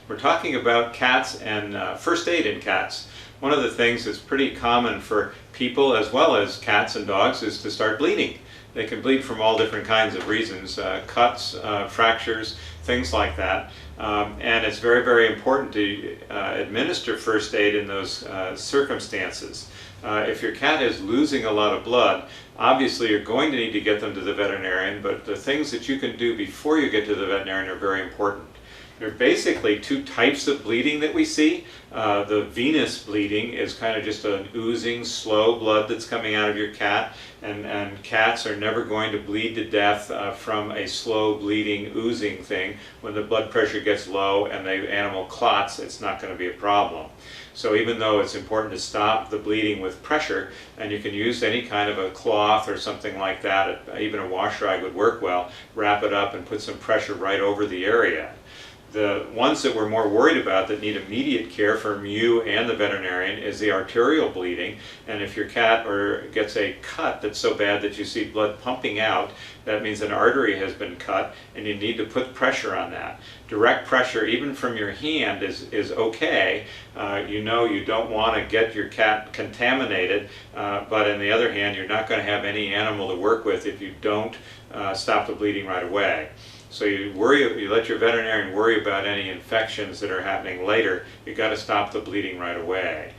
We're talking about cats and first aid in cats. One of the things that's pretty common for people as well as cats and dogs is to start bleeding. They can bleed from all different kinds of reasons, cuts, fractures, things like that. And it's very, very important to administer first aid in those circumstances. If your cat is losing a lot of blood, obviously you're going to need to get them to the veterinarian, but the things that you can do before you get to the veterinarian are very important. There are basically two types of bleeding that we see. The venous bleeding is kind of just an oozing, slow blood that's coming out of your cat, and cats are never going to bleed to death from a slow bleeding, oozing thing. When the blood pressure gets low and the animal clots, it's not going to be a problem. So even though it's important to stop the bleeding with pressure, and you can use any kind of a cloth or something like that, even a wash rag would work well, wrap it up and put some pressure right over the area. The ones that we're more worried about that need immediate care from you and the veterinarian is the arterial bleeding. And if your cat gets a cut that's so bad that you see blood pumping out, that means an artery has been cut and you need to put pressure on that. Direct pressure, even from your hand, is okay. You know you don't want to get your cat contaminated, but on the other hand, you're not going to have any animal to work with if you don't stop the bleeding right away. So you let your veterinarian worry about any infections that are happening later. You've got to stop the bleeding right away.